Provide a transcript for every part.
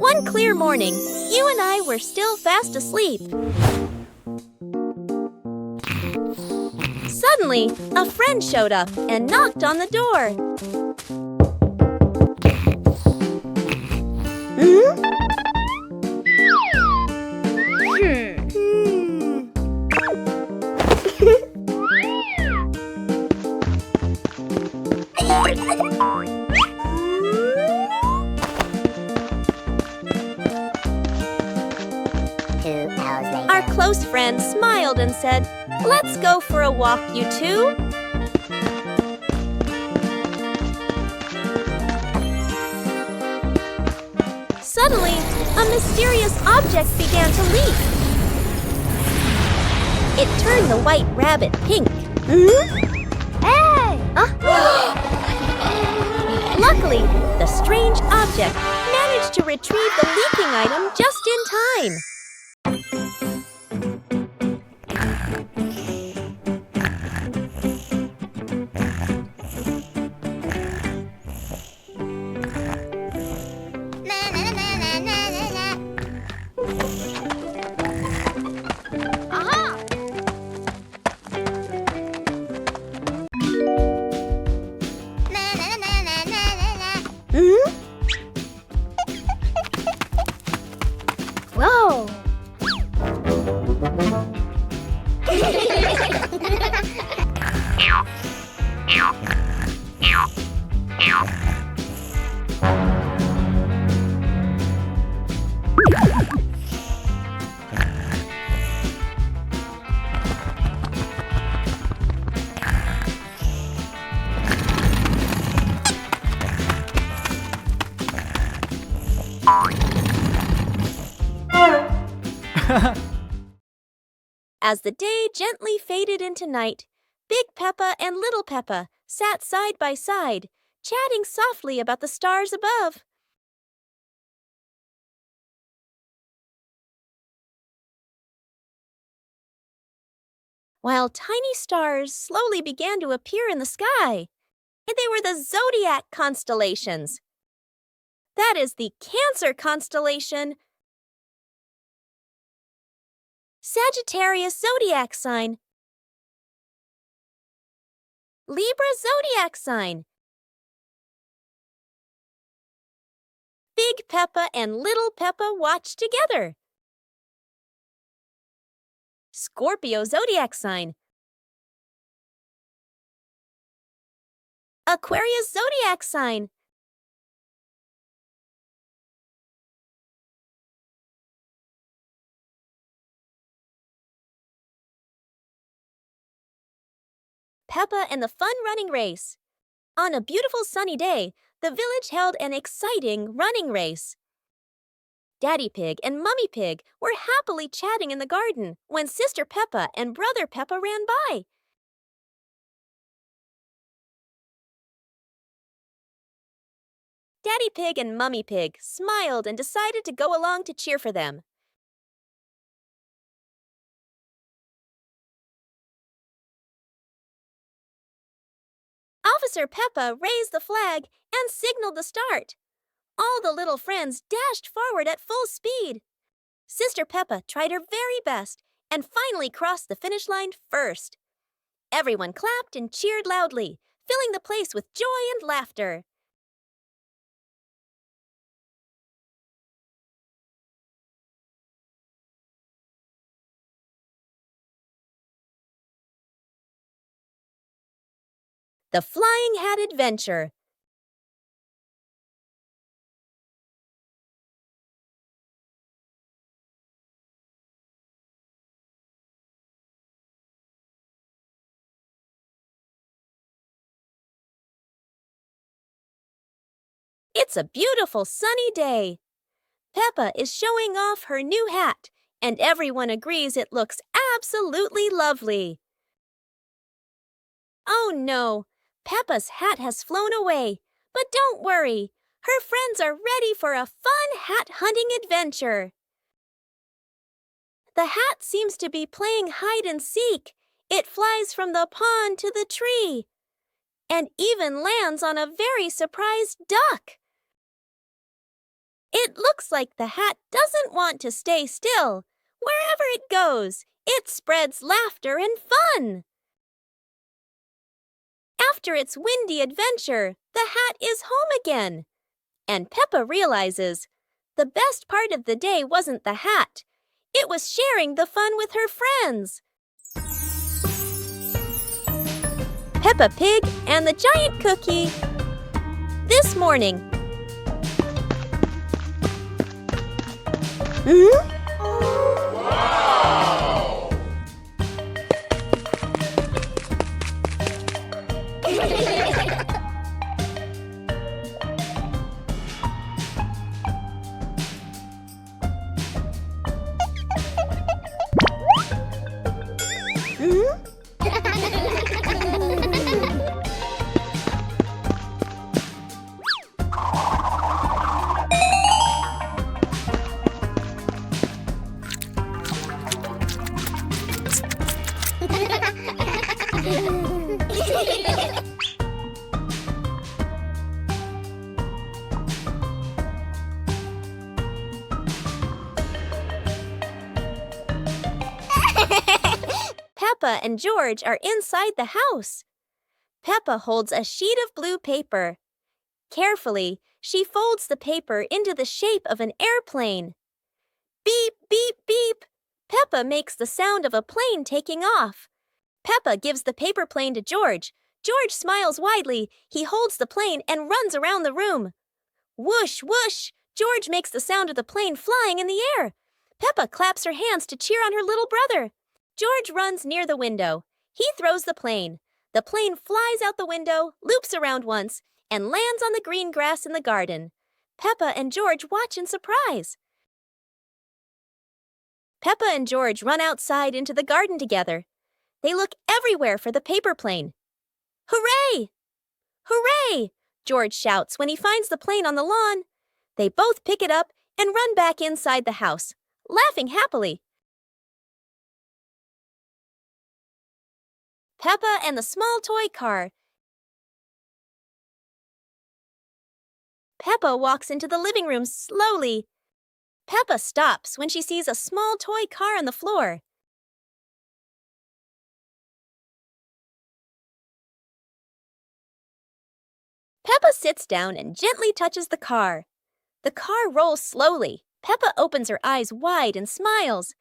One clear morning, you and I were still fast asleep. Suddenly, a friend showed up and knocked on the door. Our close friend smiled and said, "Let's go for a walk, you two." Suddenly, a mysterious object began to leap. It turned the white rabbit pink. Hey! Luckily, the strange object managed to retrieve the leaking item just in time. Whoa! As the day gently faded into night, Big Peppa and Little Peppa sat side by side, chatting softly about the stars above. While tiny stars slowly began to appear in the sky, and they were the zodiac constellations. That is the Cancer constellation, Sagittarius zodiac sign, Libra zodiac sign. Big Peppa and Little Peppa watched together. Scorpio zodiac sign, Aquarius zodiac sign, Peppa and the Fun Running Race. On a beautiful sunny day, the village held an exciting running race. Daddy Pig and Mummy Pig were happily chatting in the garden when Sister Peppa and Brother Peppa ran by. Daddy Pig and Mummy Pig smiled and decided to go along to cheer for them. Officer Peppa raised the flag and signaled the start. All the little friends dashed forward at full speed. Sister Peppa tried her very best and finally crossed the finish line first. Everyone clapped and cheered loudly, filling the place with joy and laughter. The Flying Hat Adventure. It's a beautiful sunny day. Peppa is showing off her new hat, and everyone agrees it looks absolutely lovely. Oh no, Peppa's hat has flown away, but don't worry. Her friends are ready for a fun hat-hunting adventure. The hat seems to be playing hide-and-seek. It flies from the pond to the tree, and even lands on a very surprised duck. It looks like the hat doesn't want to stay still. Wherever it goes, it spreads laughter and fun. After its windy adventure, the hat is home again. And Peppa realizes the best part of the day wasn't the hat. It was sharing the fun with her friends. Peppa Pig and the Giant Cookie. This morning. Wow! Peppa and George are inside the house. Peppa holds a sheet of blue paper. Carefully, she folds the paper into the shape of an airplane. Beep, beep, beep. Peppa makes the sound of a plane taking off. Peppa gives the paper plane to George. George smiles widely. He holds the plane and runs around the room. Whoosh, whoosh. George makes the sound of the plane flying in the air. Peppa claps her hands to cheer on her little brother. George runs near the window. He throws the plane. The plane flies out the window, loops around once, and lands on the green grass in the garden. Peppa and George watch in surprise. Peppa and George run outside into the garden together. They look everywhere for the paper plane. Hooray! Hooray! George shouts when he finds the plane on the lawn. They both pick it up and run back inside the house, laughing happily. Peppa and the small toy car. Peppa walks into the living room slowly. Peppa stops when she sees a small toy car on the floor. Peppa sits down and gently touches the car. The car rolls slowly. Peppa opens her eyes wide and smiles.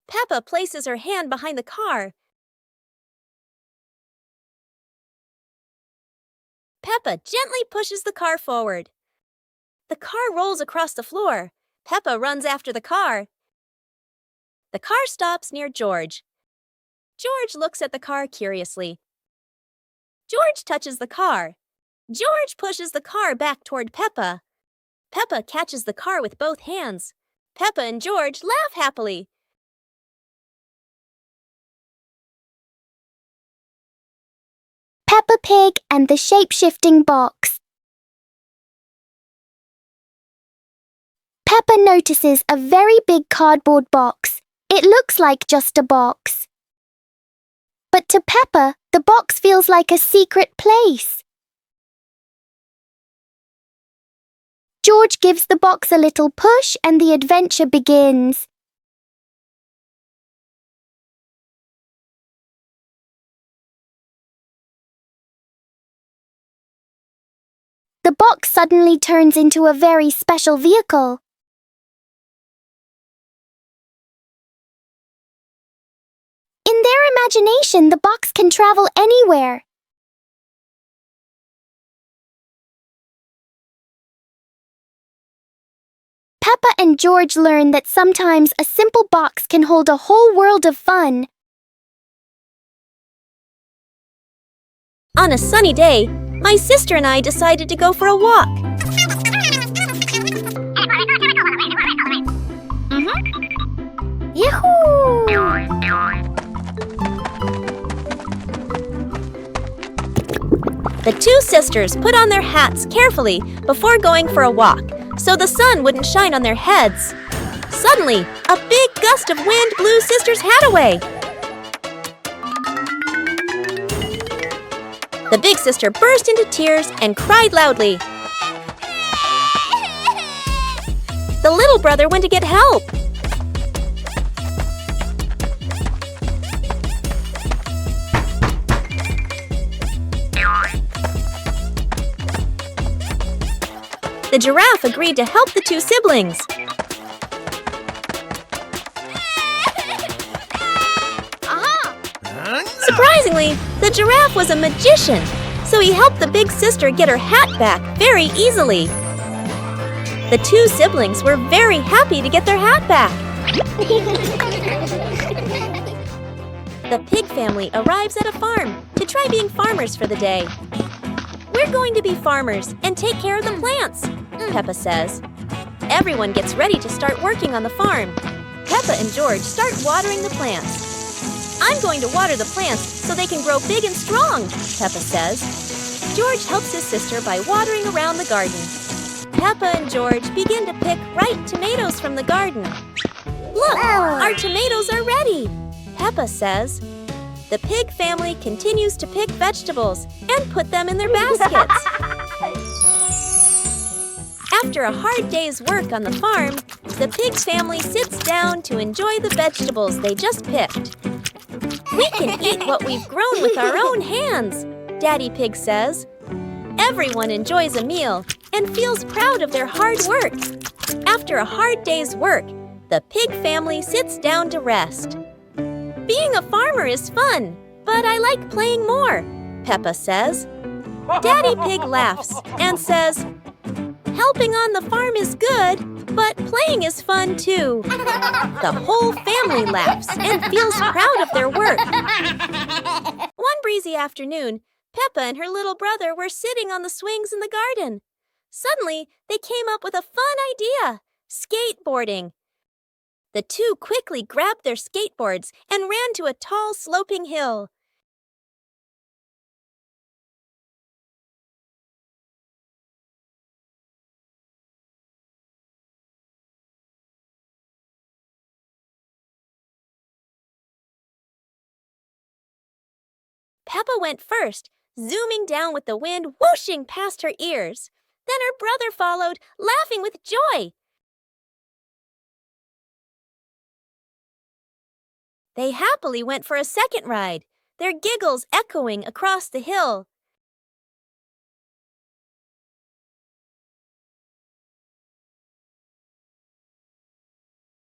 Peppa places her hand behind the car. Peppa gently pushes the car forward. The car rolls across the floor. Peppa runs after the car. The car stops near George. George looks at the car curiously. George touches the car. George pushes the car back toward Peppa. Peppa catches the car with both hands. Peppa and George laugh happily. Peppa Pig and the shape-shifting box. Peppa notices a very big cardboard box. It looks like just a box. But to Peppa, the box feels like a secret place. George gives the box a little push and the adventure begins. The box suddenly turns into a very special vehicle. In their imagination, the box can travel anywhere. Peppa and George learn that sometimes a simple box can hold a whole world of fun. On a sunny day, my sister and I decided to go for a walk. Yahoo! The two sisters put on their hats carefully before going for a walk, so the sun wouldn't shine on their heads. Suddenly, a big gust of wind blew Sister's hat away. The big sister burst into tears and cried loudly. the little brother went to get help. The giraffe agreed to help the two siblings. Surprisingly, the giraffe was a magician, so he helped the big sister get her hat back very easily. The two siblings were very happy to get their hat back. The pig family arrives at a farm to try being farmers for the day. We're going to be farmers and take care of the plants, Peppa says. Everyone gets ready to start working on the farm. Peppa and George start watering the plants. I'm going to water the plants so they can grow big and strong, Peppa says. George helps his sister by watering around the garden. Peppa and George begin to pick ripe tomatoes from the garden. Look, our tomatoes are ready, Peppa says. The pig family continues to pick vegetables and put them in their baskets. After a hard day's work on the farm, the pig family sits down to enjoy the vegetables they just picked. We can eat what we've grown with our own hands, Daddy Pig says. Everyone enjoys a meal and feels proud of their hard work. After a hard day's work, the pig family sits down to rest. Being a farmer is fun, but I like playing more, Peppa says. Daddy Pig laughs and says, helping on the farm is good, but playing is fun too. The whole family laughs and feels proud of their work. One breezy afternoon, Peppa and her little brother were sitting on the swings in the garden. Suddenly, they came up with a fun idea, skateboarding. The two quickly grabbed their skateboards and ran to a tall, sloping hill. Peppa went first, zooming down with the wind whooshing past her ears. Then her brother followed, laughing with joy. They happily went for a second ride, their giggles echoing across the hill.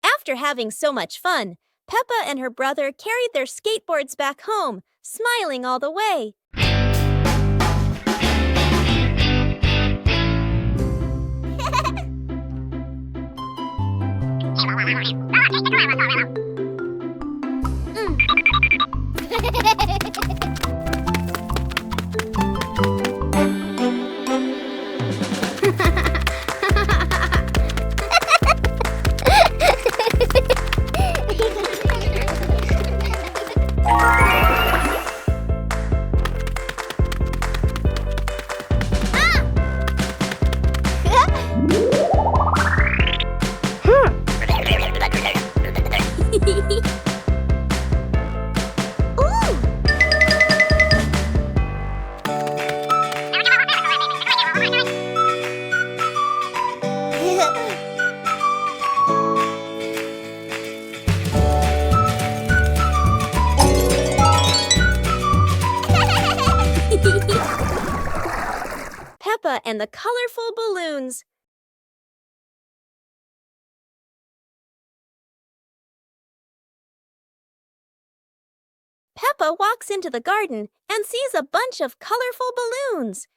After having so much fun, Peppa and her brother carried their skateboards back home, smiling all the way. Peppa and the colorful balloons. Peppa walks into the garden and sees a bunch of colorful balloons.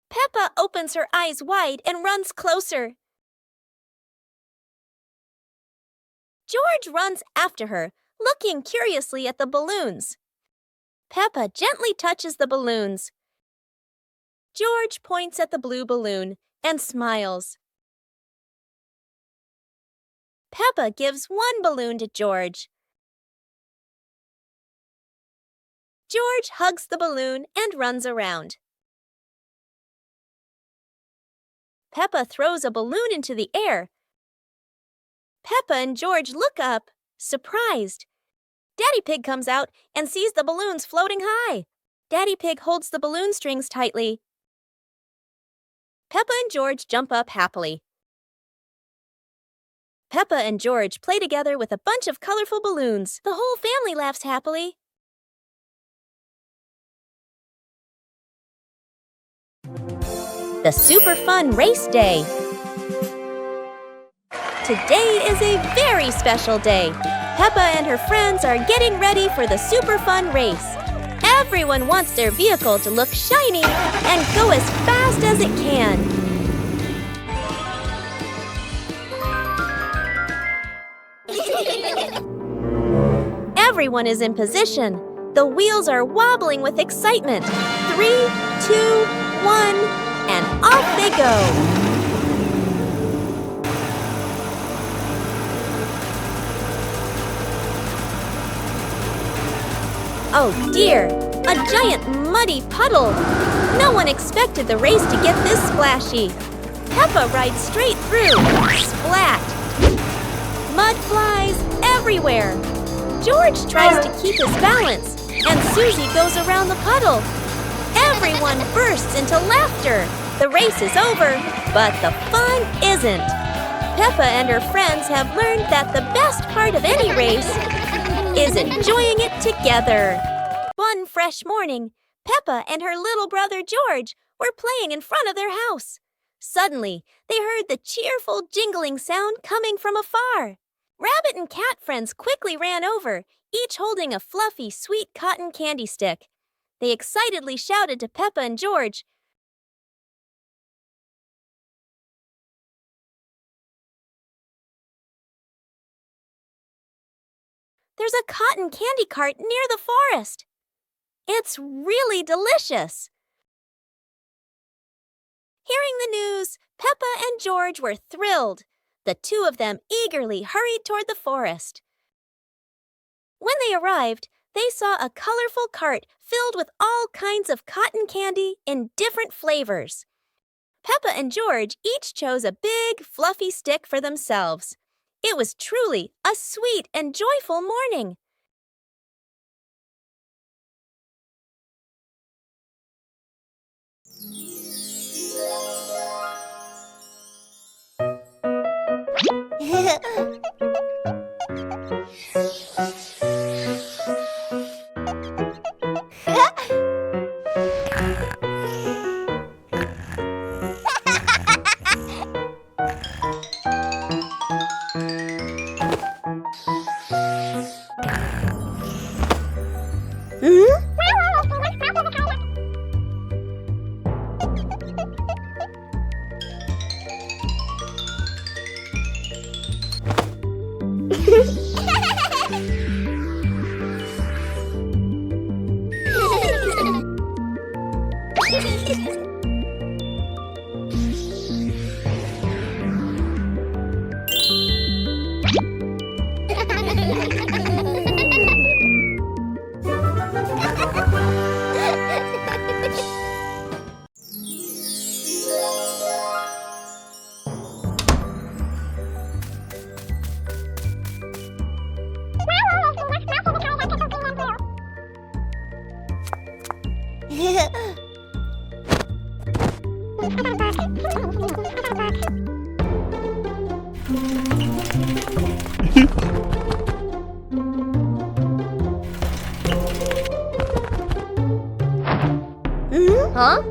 Peppa opens her eyes wide and runs closer. George runs after her, looking curiously at the balloons. Peppa gently touches the balloons. George points at the blue balloon and smiles. Peppa gives one balloon to George. George hugs the balloon and runs around. Peppa throws a balloon into the air. Peppa and George look up, surprised. Daddy Pig comes out and sees the balloons floating high. Daddy Pig holds the balloon strings tightly. Peppa and George jump up happily. Peppa and George play together with a bunch of colorful balloons. The whole family laughs happily. The super fun race day. Today is a very special day. Peppa and her friends are getting ready for the super fun race. Everyone wants their vehicle to look shiny and go as fast as it can. Everyone is in position. The wheels are wobbling with excitement. 3, 2, 1, and off they go. Oh dear, a giant muddy puddle. No one expected the race to get this splashy. Peppa rides straight through. Splat! Mud flies everywhere. George tries to keep his balance, and Susie goes around the puddle. Everyone bursts into laughter. The race is over, but the fun isn't. Peppa and her friends have learned that the best part of any race is enjoying it together. One fresh morning, Peppa and her little brother George were playing in front of their house. Suddenly, they heard the cheerful jingling sound coming from afar. Rabbit and cat friends quickly ran over, each holding a fluffy, sweet cotton candy stick. They excitedly shouted to Peppa and George, "There's a cotton candy cart near the forest. It's really delicious." Hearing the news, Peppa and George were thrilled. The two of them eagerly hurried toward the forest. When they arrived, they saw a colorful cart filled with all kinds of cotton candy in different flavors. Peppa and George each chose a big, fluffy stick for themselves. It was truly a sweet and joyful morning. Huh?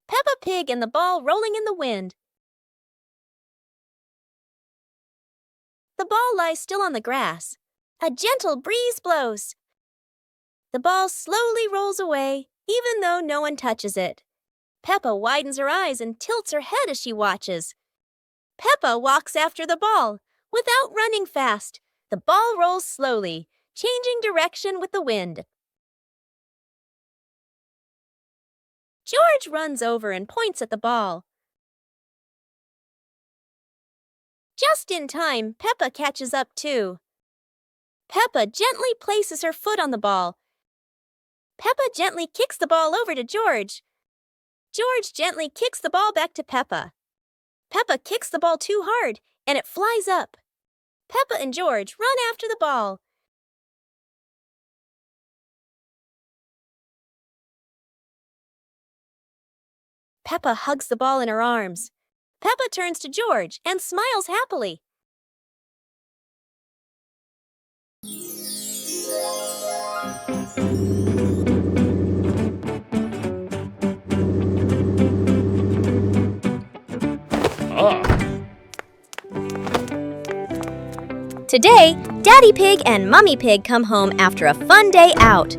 Peppa Pig and the ball rolling in the wind. The ball lies still on the grass. A gentle breeze blows. The ball slowly rolls away, even though no one touches it. Peppa widens her eyes and tilts her head as she watches. Peppa walks after the ball. Without running fast, the ball rolls slowly, changing direction with the wind. George runs over and points at the ball. Just in time, Peppa catches up too. Peppa gently places her foot on the ball. Peppa gently kicks the ball over to George. George gently kicks the ball back to Peppa. Peppa kicks the ball too hard, and it flies up. Peppa and George run after the ball. Peppa hugs the ball in her arms. Peppa turns to George and smiles happily. Today, Daddy Pig and Mummy Pig come home after a fun day out.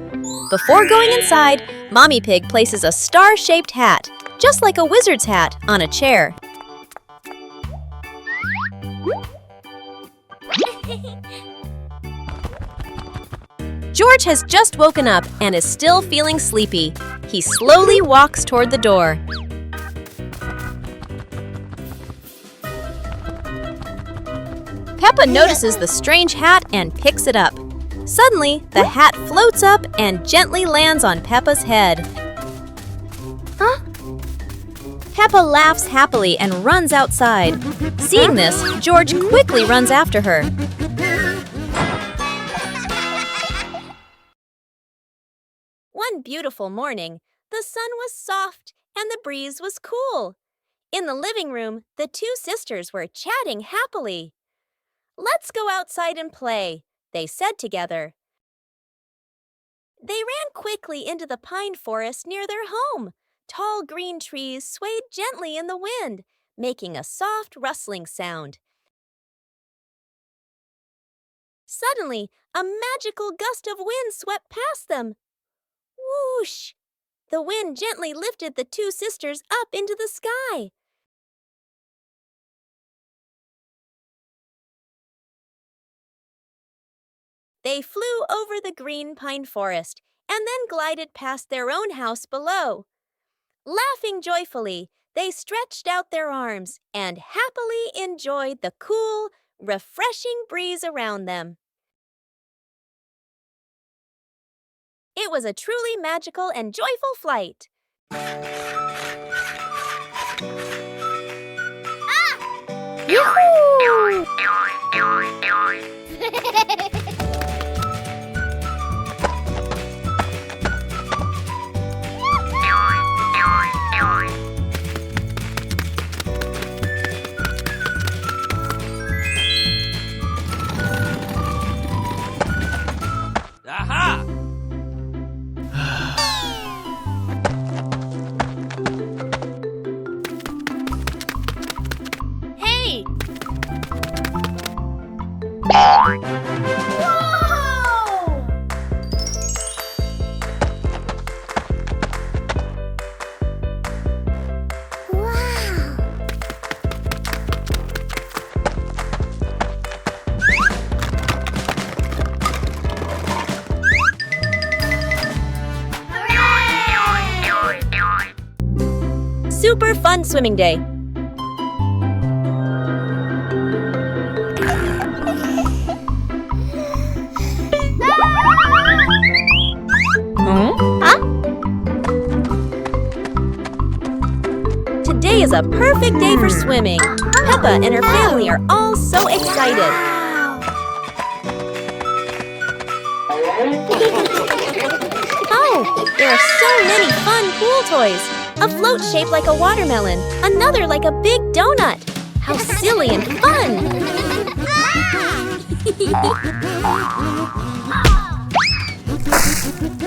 Before going inside, Mommy Pig places a star-shaped hat, just like a wizard's hat, on a chair. George has just woken up and is still feeling sleepy. He slowly walks toward the door. Peppa notices the strange hat and picks it up. Suddenly, the hat floats up and gently lands on Peppa's head. Huh? Peppa laughs happily and runs outside. Seeing this, George quickly runs after her. One beautiful morning, the sun was soft and the breeze was cool. In the living room, the two sisters were chatting happily. "Let's go outside and play," they said together. They ran quickly into the pine forest near their home. Tall green trees swayed gently in the wind, making a soft rustling sound. Suddenly, a magical gust of wind swept past them. Whoosh! The wind gently lifted the two sisters up into the sky. They flew over the green pine forest and then glided past their own house below. Laughing joyfully, they stretched out their arms and happily enjoyed the cool, refreshing breeze around them. It was a truly magical and joyful flight. Yoo-hoo! Aha! Hey! Super fun swimming day. Today is a perfect day for swimming. Peppa and her family are all so excited. Oh, there are so many fun pool toys. A float shaped like a watermelon, another like a big donut. How silly and fun!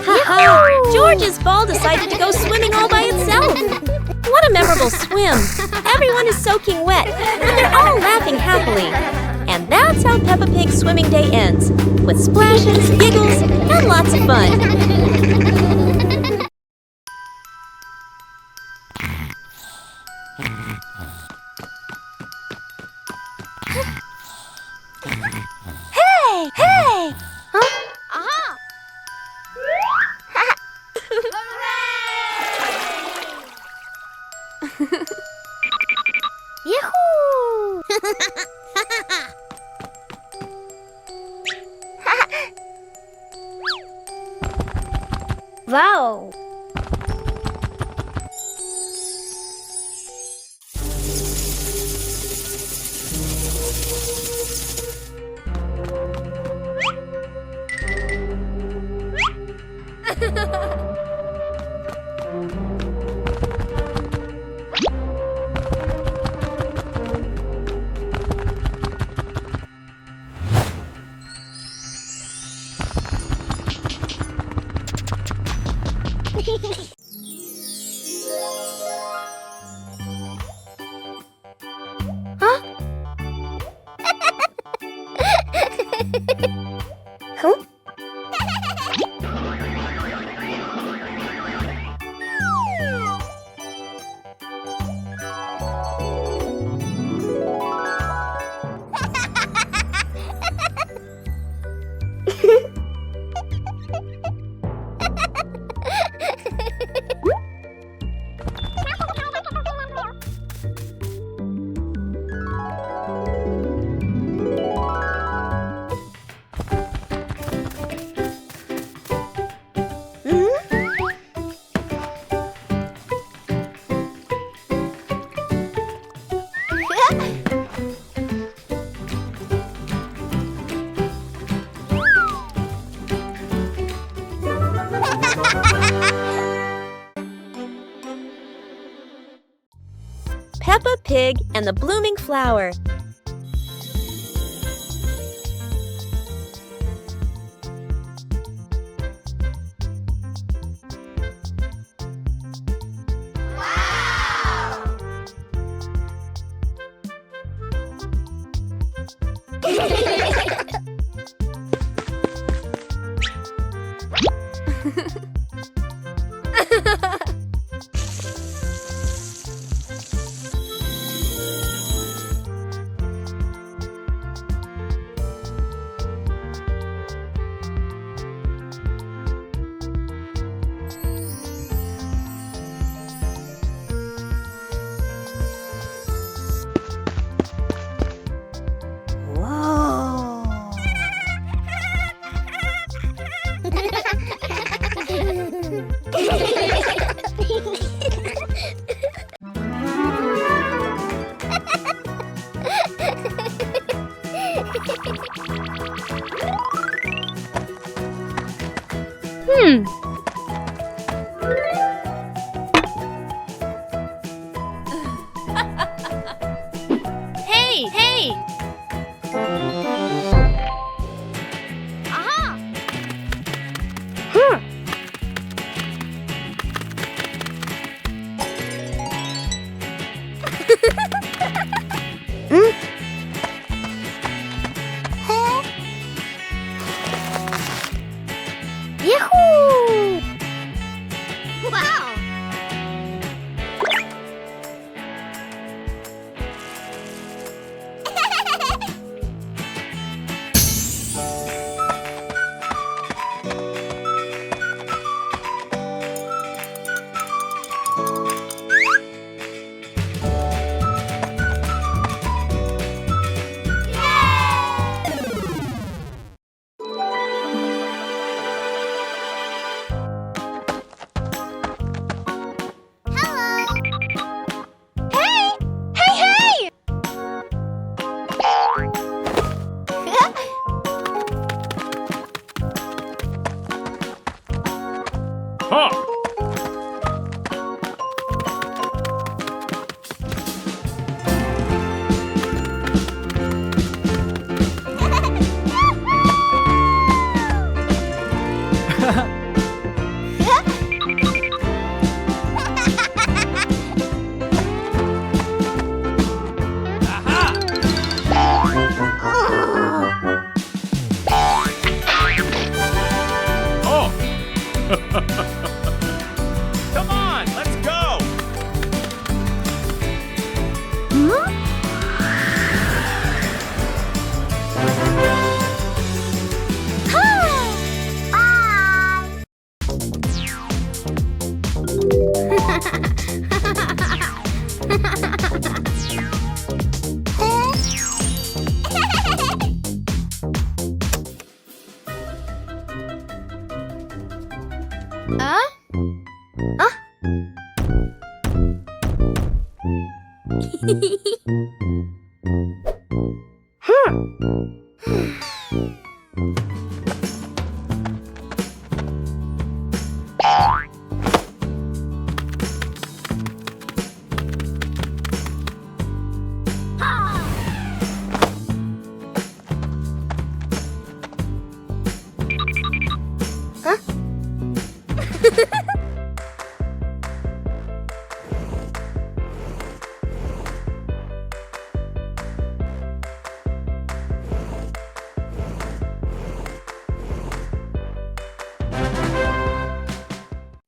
Ha-ha! George's ball decided to go swimming all by itself. What a memorable swim! Everyone is soaking wet, but they're all laughing happily. And that's how Peppa Pig's swimming day ends, with splashes, giggles, and lots of fun. Hey! Hey! Huh? Aha! Yoo-hoo! Wow! Huh? Huh? Peppa Pig and the Blooming Flower. Hey, hey! Aha! Yahoo! Wow!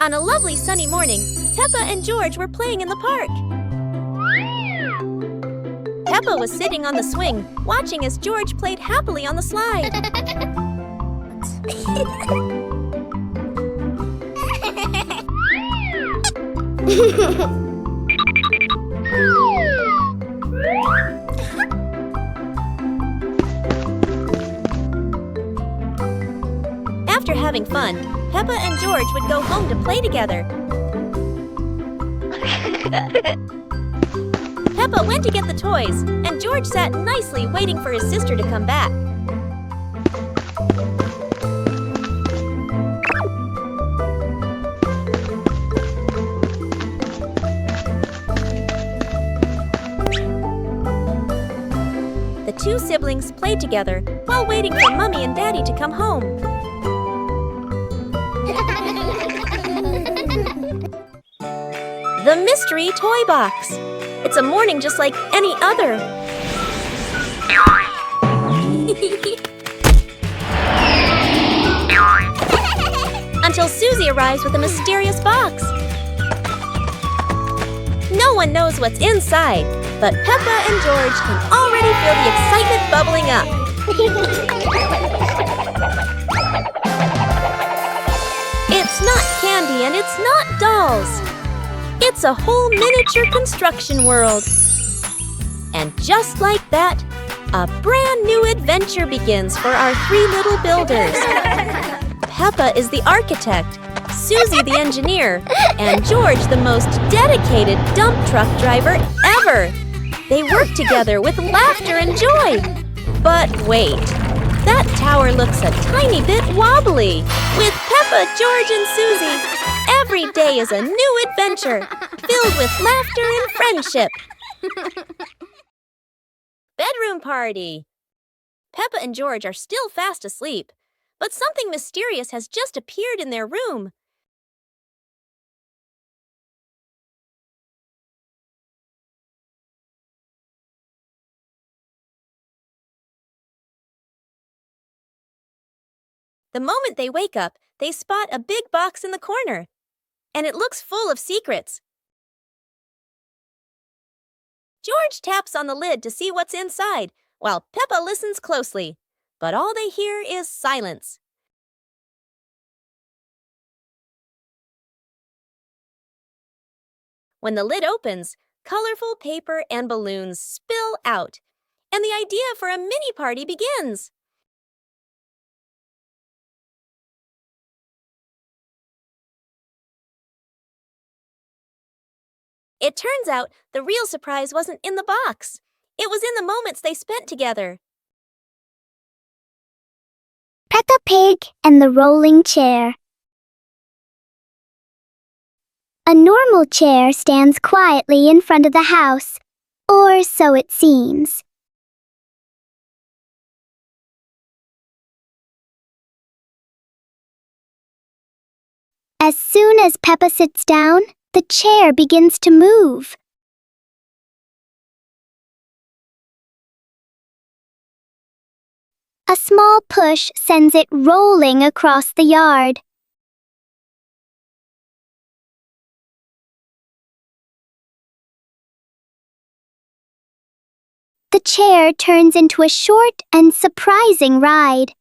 On a lovely sunny morning, Peppa and George were playing in the park. Peppa was sitting on the swing, watching as George played happily on the slide. After having fun, Peppa and George would go home to play together. Peppa went to get the toys, and George sat nicely waiting for his sister to come back. The two siblings played together while waiting for Mommy and Daddy to come home. The Mystery Toy Box. It's a morning just like any other. Until Susie arrives with a mysterious box. No one knows what's inside, but Peppa and George can already feel the excitement bubbling up. It's not candy and it's not dolls. It's a whole miniature construction world. And just like that, a brand new adventure begins for our three little builders. Peppa is the architect, Susie the engineer, and George the most dedicated dump truck driver ever. They work together with laughter and joy. But wait, that tower looks a tiny bit wobbly. With Peppa, George, and Susie, every day is a new adventure, filled with laughter and friendship. Bedroom party. Peppa and George are still fast asleep, but something mysterious has just appeared in their room. The moment they wake up, they spot a big box in the corner, and it looks full of secrets. George taps on the lid to see what's inside, while Peppa listens closely, but all they hear is silence. When the lid opens, colorful paper and balloons spill out, and the idea for a mini party begins. It turns out the real surprise wasn't in the box. It was in the moments they spent together. Peppa Pig and the rolling chair. A normal chair stands quietly in front of the house, or so it seems. As soon as Peppa sits down, the chair begins to move. A small push sends it rolling across the yard. The chair turns into a short and surprising ride.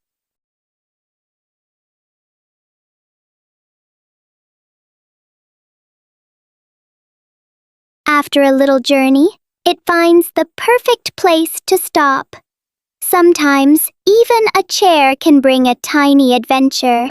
After a little journey, it finds the perfect place to stop. Sometimes, even a chair can bring a tiny adventure.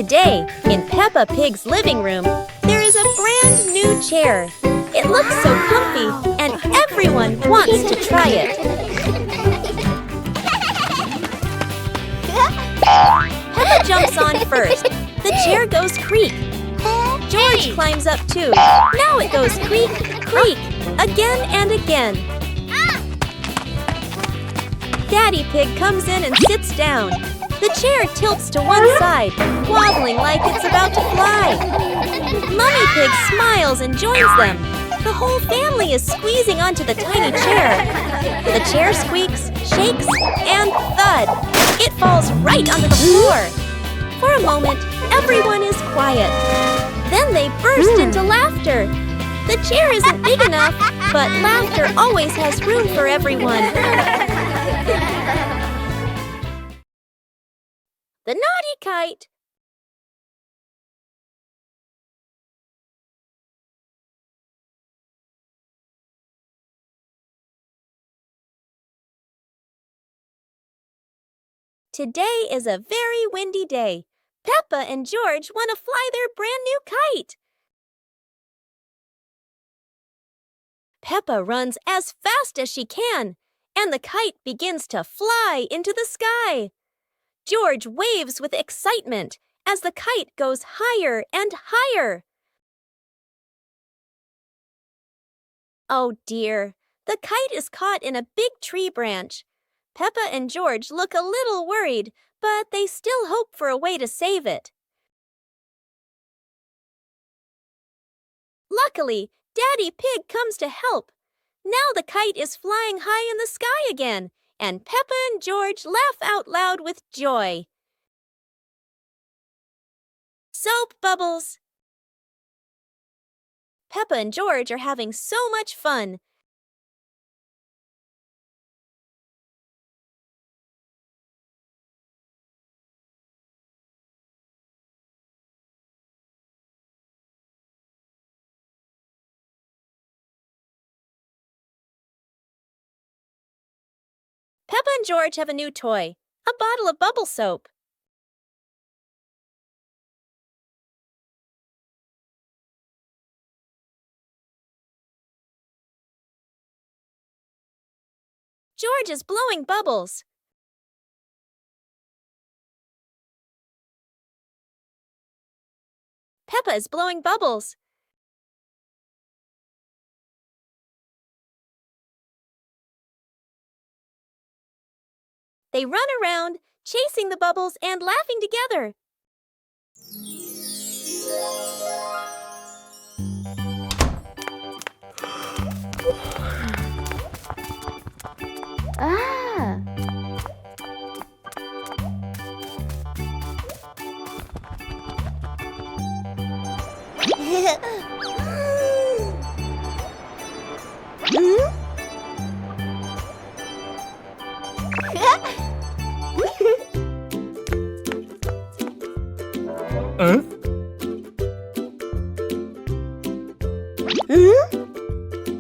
Today, in Peppa Pig's living room, there is a brand new chair. It looks so comfy, and everyone wants to try it. Peppa jumps on first. The chair goes creak. George climbs up too. Now it goes creak, creak, again and again. Daddy Pig comes in and sits down. The chair tilts to one side, wobbling like it's about to fly. Mummy Pig smiles and joins them. The whole family is squeezing onto the tiny chair. The chair squeaks, shakes, and thud. It falls right onto the floor. For a moment, everyone is quiet. Then they burst into laughter. The chair isn't big enough, but laughter always has room for everyone. The naughty kite. Today is a very windy day. Peppa and George want to fly their brand new kite. Peppa runs as fast as she can, and the kite begins to fly into the sky. George waves with excitement as the kite goes higher and higher. Oh dear, the kite is caught in a big tree branch. Peppa and George look a little worried, but they still hope for a way to save it. Luckily, Daddy Pig comes to help. Now the kite is flying high in the sky again, and Peppa and George laugh out loud with joy. Soap bubbles. Peppa and George are having so much fun. Peppa and George have a new toy, a bottle of bubble soap. George is blowing bubbles. Peppa is blowing bubbles. They run around, chasing the bubbles and laughing together. Ah!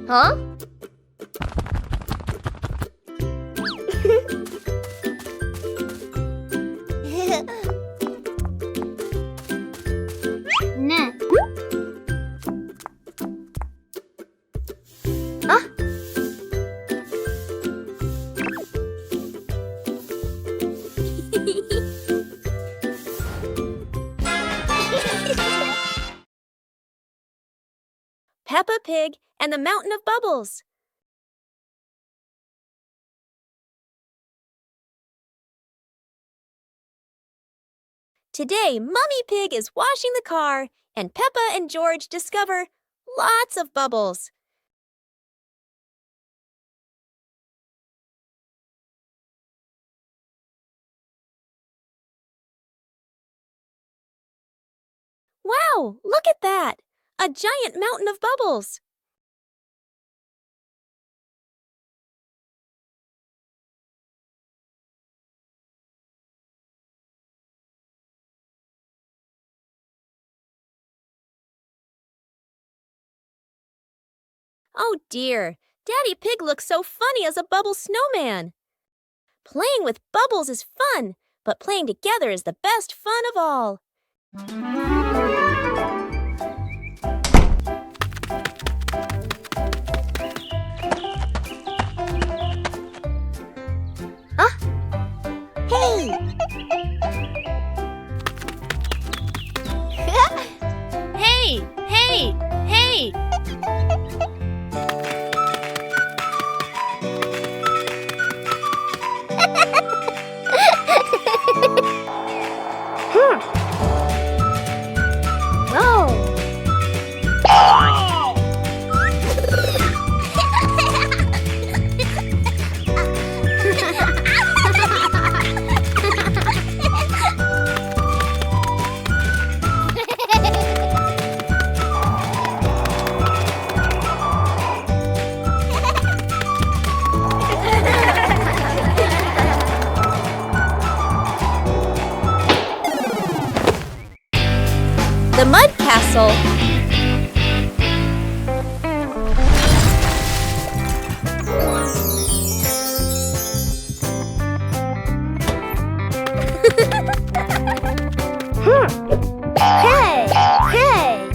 Huh? Nah. Huh? Peppa Pig and the Mountain of Bubbles. Today, Mummy Pig is washing the car, and Peppa and George discover lots of bubbles. Wow, look at that! A giant mountain of bubbles. Oh dear, Daddy Pig looks so funny as a bubble snowman. Playing with bubbles is fun, but playing together is the best fun of all. Hey! Hey! Hey! Hey! Oh! The Mud Castle. Hey! Hey!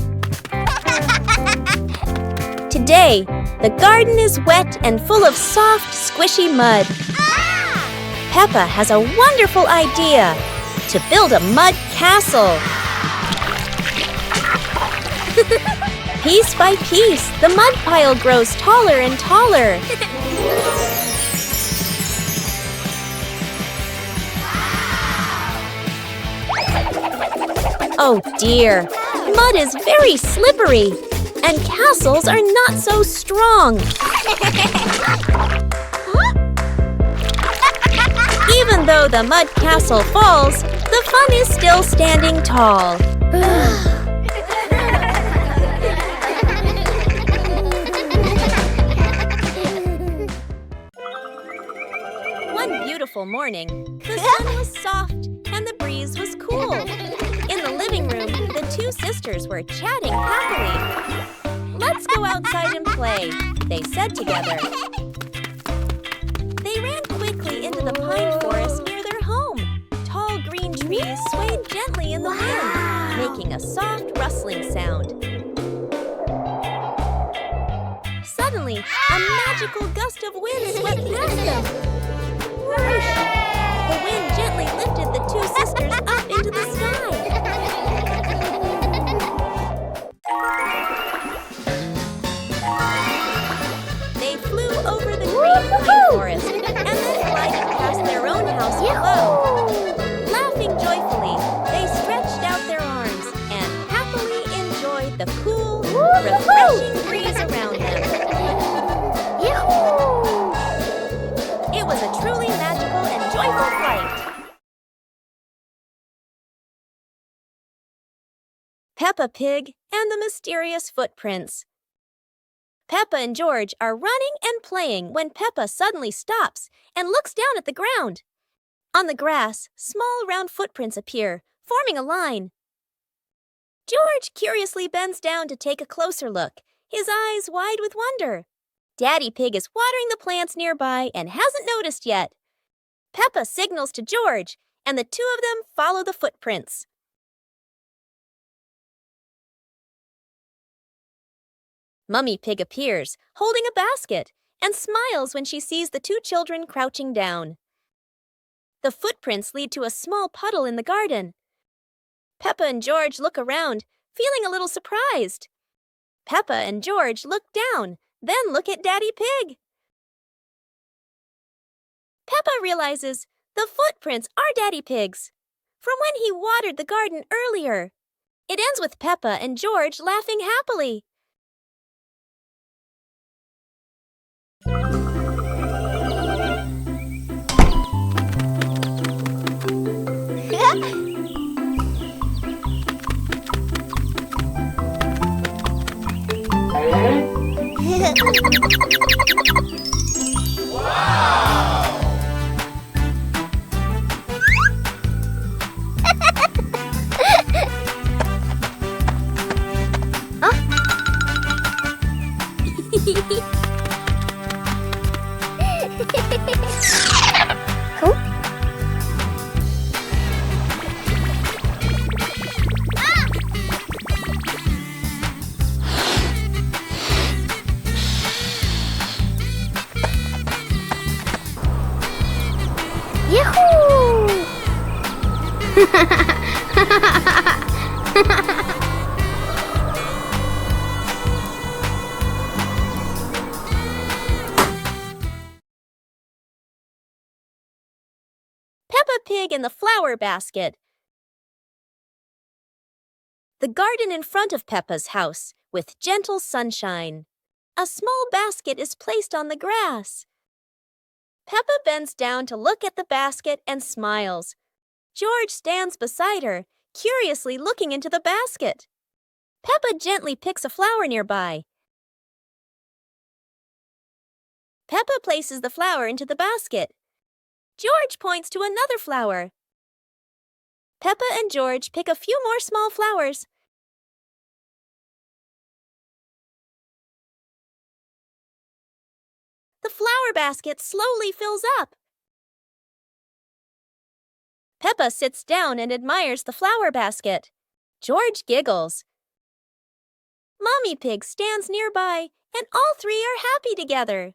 Today, the garden is wet and full of soft, squishy mud. Peppa has a wonderful idea to build a mud castle. Piece by piece, the mud pile grows taller and taller. Oh dear, mud is very slippery, and castles are not so strong. Even though the mud castle falls, the fun is still standing tall. One beautiful morning, the sun was soft and the breeze was cool. In the living room, the two sisters were chatting happily. "Let's go outside and play," they said together. They ran quickly into the pine forest near their home. Tall green trees swayed gently in the wind, making a soft rustling sound. Suddenly, a magical gust of wind swept past them. Whoosh! The wind gently lifted the two sisters up into the sky. They flew over the green pine forest and then glided past their own house below. Laughing joyfully, they stretched out their arms and happily enjoyed the cool, refreshing breeze around them. It was a truly magical and joyful flight. Peppa Pig and the Mysterious Footprints. Peppa and George are running and playing when Peppa suddenly stops and looks down at the ground. On the grass, small round footprints appear, forming a line. George curiously bends down to take a closer look, his eyes wide with wonder. Daddy Pig is watering the plants nearby and hasn't noticed yet. Peppa signals to George, and the two of them follow the footprints. Mummy Pig appears, holding a basket, and smiles when she sees the two children crouching down. The footprints lead to a small puddle in the garden. Peppa and George look around, feeling a little surprised. Peppa and George look down, then look at Daddy Pig. Peppa realizes the footprints are Daddy Pig's, from when he watered the garden earlier. It ends with Peppa and George laughing happily. Pig in the flower basket. The garden in front of Peppa's house, with gentle sunshine. A small basket is placed on the grass. Peppa bends down to look at the basket and smiles. George stands beside her, curiously looking into the basket. Peppa gently picks a flower nearby. Peppa places the flower into the basket. George points to another flower. Peppa and George pick a few more small flowers. The flower basket slowly fills up. Peppa sits down and admires the flower basket. George giggles. Mommy Pig stands nearby, and all three are happy together.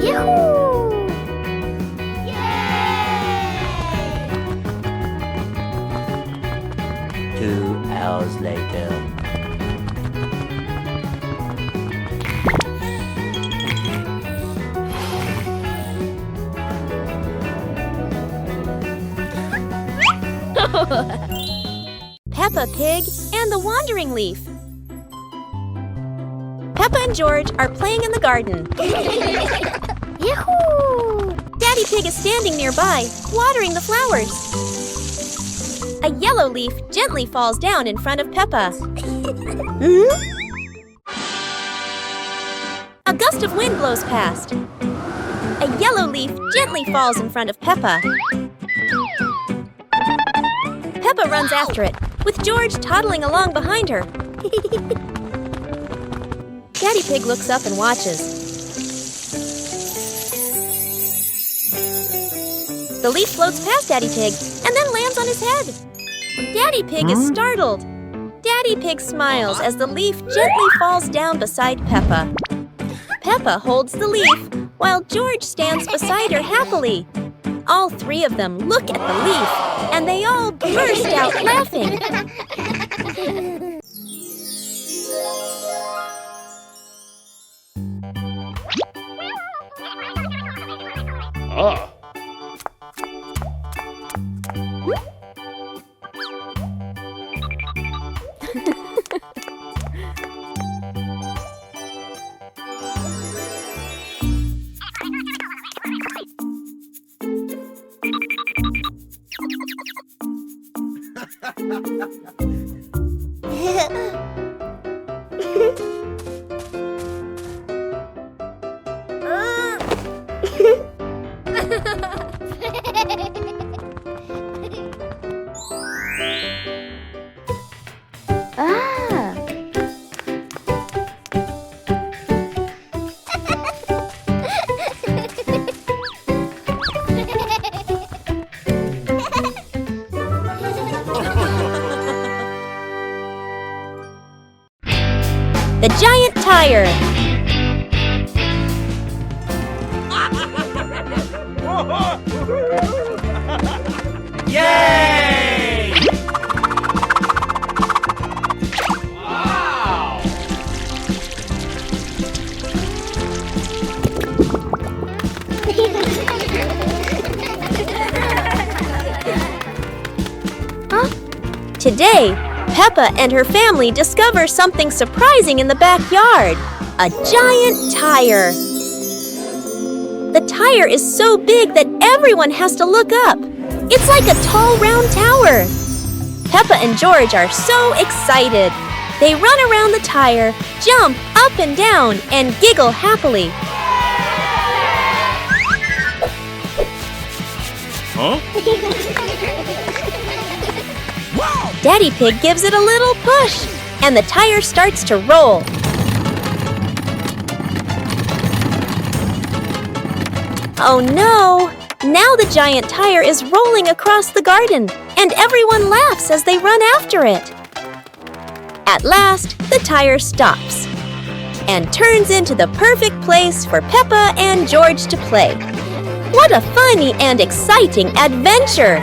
Yoo-hoo! 2 hours later. Peppa Pig and the Wandering Leaf. Peppa and George are playing in the garden. Yahoo! Daddy Pig is standing nearby, watering the flowers. A yellow leaf gently falls down in front of Peppa. A gust of wind blows past. A yellow leaf gently falls in front of Peppa. Peppa runs after it, with George toddling along behind her. Daddy Pig looks up and watches. The leaf floats past Daddy Pig and then lands on his head. Daddy Pig is startled. Daddy Pig smiles as the leaf gently falls down beside Peppa. Peppa holds the leaf while George stands beside her happily. All three of them look at the leaf and they all burst out laughing. The giant tire. Yay! Wow! Today, Peppa and her family discover something surprising in the backyard. A giant tire. The tire is so big that everyone has to look up. It's like a tall, round tower. Peppa and George are so excited. They run around the tire, jump up and down, and giggle happily. Huh? Daddy Pig gives it a little push, and the tire starts to roll. Oh no! Now the giant tire is rolling across the garden, and everyone laughs as they run after it. At last, the tire stops and turns into the perfect place for Peppa and George to play. What a funny and exciting adventure!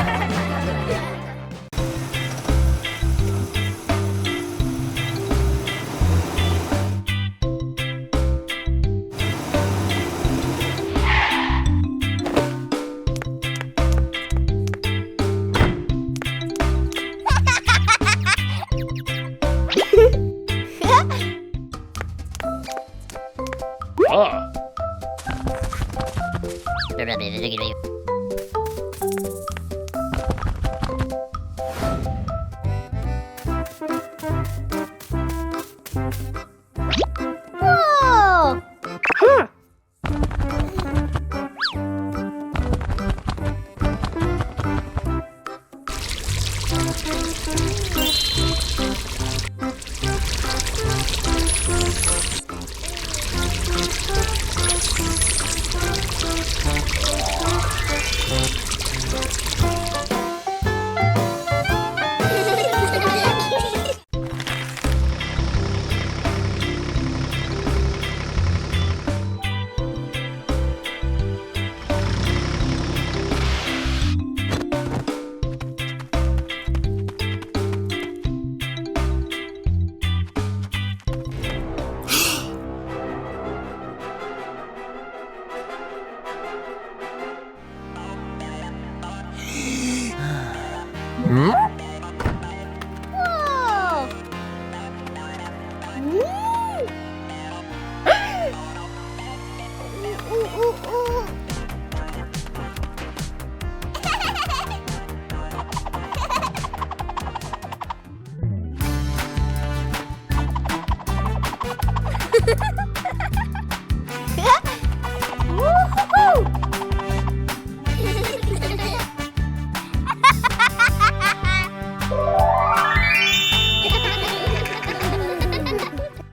Whoa! Whoa!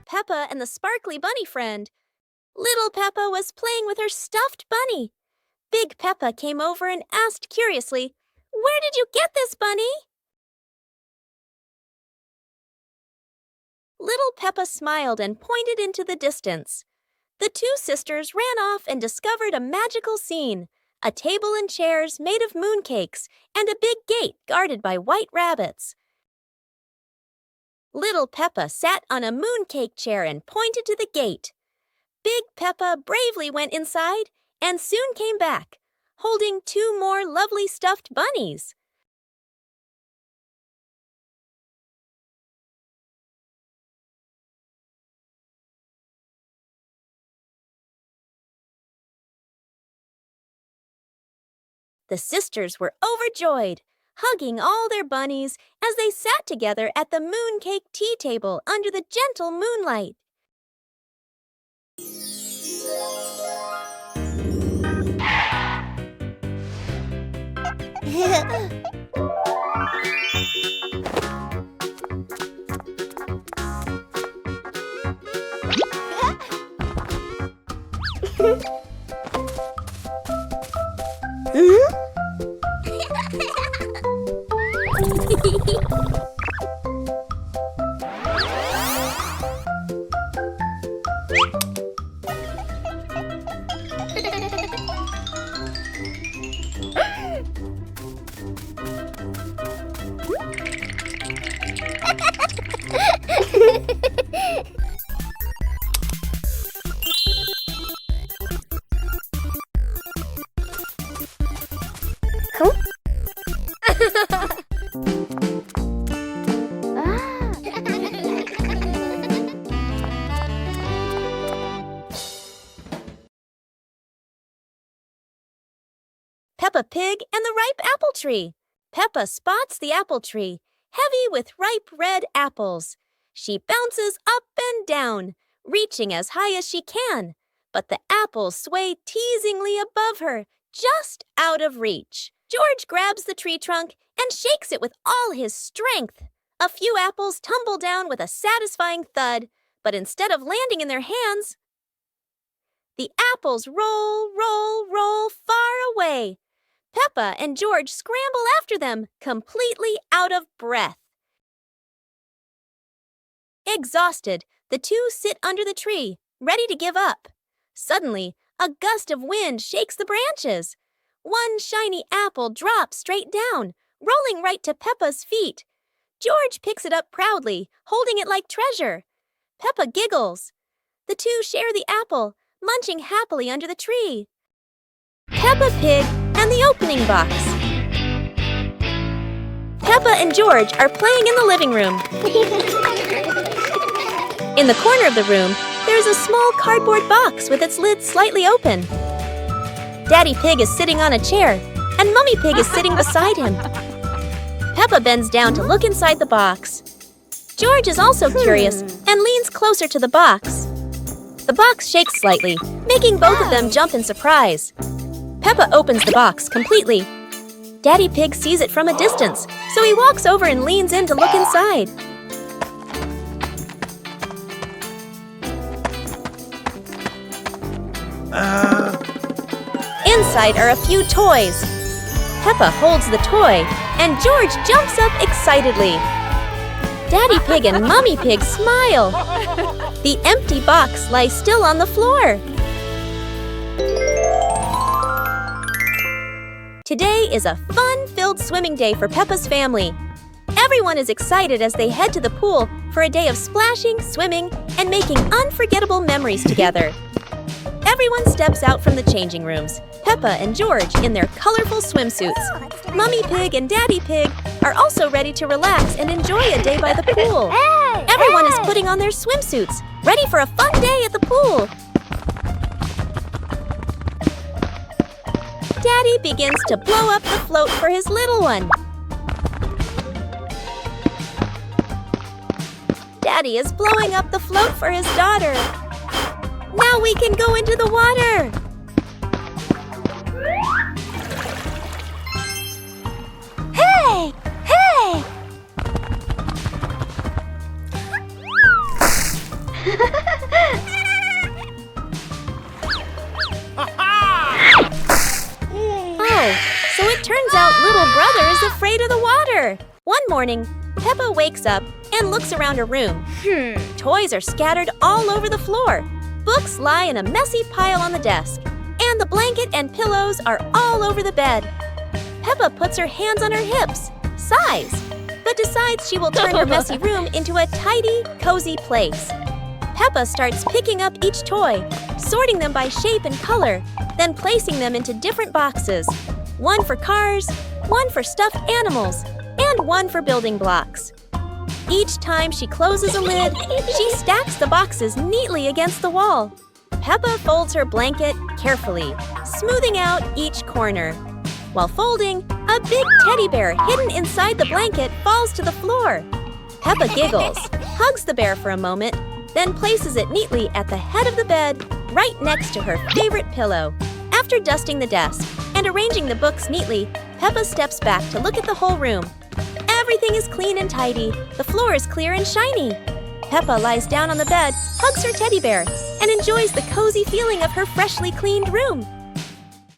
Peppa and the sparkly bunny friend. Little Peppa was playing with her stuffed bunny. Big Peppa came over and asked curiously, "Where did you get this bunny?" Little Peppa smiled and pointed into the distance. The two sisters ran off and discovered a magical scene, a table and chairs made of mooncakes and a big gate guarded by white rabbits. Little Peppa sat on a mooncake chair and pointed to the gate. Big Peppa bravely went inside and soon came back, holding two more lovely stuffed bunnies. The sisters were overjoyed, hugging all their bunnies as they sat together at the mooncake tea table under the gentle moonlight. Peppa Pig and the ripe apple tree. Peppa spots the apple tree, heavy with ripe red apples. She bounces up and down, reaching as high as she can, but the apples sway teasingly above her, just out of reach. George grabs the tree trunk and shakes it with all his strength. A few apples tumble down with a satisfying thud, but instead of landing in their hands, the apples roll, roll, roll far away. Peppa and George scramble after them, completely out of breath. Exhausted, the two sit under the tree, ready to give up. Suddenly, a gust of wind shakes the branches. One shiny apple drops straight down, rolling right to Peppa's feet. George picks it up proudly, holding it like treasure. Peppa giggles. The two share the apple, munching happily under the tree. Peppa Pig and the opening box. Peppa and George are playing in the living room. In the corner of the room, there's a small cardboard box with its lid slightly open. Daddy Pig is sitting on a chair, and Mummy Pig is sitting beside him. Peppa bends down to look inside the box. George is also curious and leans closer to the box. The box shakes slightly, making both of them jump in surprise. Peppa opens the box completely. Daddy Pig sees it from a distance, so he walks over and leans in to look inside. Inside are a few toys. Peppa holds the toy, and George jumps up excitedly. Daddy Pig and Mummy Pig smile. The empty box lies still on the floor. Today is a fun-filled swimming day for Peppa's family. Everyone is excited as they head to the pool for a day of splashing, swimming, and making unforgettable memories together. Everyone steps out from the changing rooms, Peppa and George in their colorful swimsuits. Mummy Pig and Daddy Pig are also ready to relax and enjoy a day by the pool. Everyone is putting on their swimsuits, ready for a fun day at the pool. Daddy begins to blow up the float for his little one. Daddy is blowing up the float for his daughter. Now we can go into the water. Hey! Hey! Oh, so it turns out little brother is afraid of the water. One morning, Peppa wakes up and looks around her room. Toys are scattered all over the floor. Books lie in a messy pile on the desk, and the blanket and pillows are all over the bed. Peppa puts her hands on her hips, sighs, but decides she will turn her messy room into a tidy, cozy place. Peppa starts picking up each toy, sorting them by shape and color, then placing them into different boxes. One for cars, one for stuffed animals, and one for building blocks. Each time she closes a lid, she stacks the boxes neatly against the wall. Peppa folds her blanket carefully, smoothing out each corner. While folding, a big teddy bear hidden inside the blanket falls to the floor. Peppa giggles, hugs the bear for a moment, then places it neatly at the head of the bed, right next to her favorite pillow. After dusting the desk and arranging the books neatly, Peppa steps back to look at the whole room. Everything is clean and tidy. The floor is clear and shiny. Peppa lies down on the bed, hugs her teddy bear, and enjoys the cozy feeling of her freshly cleaned room.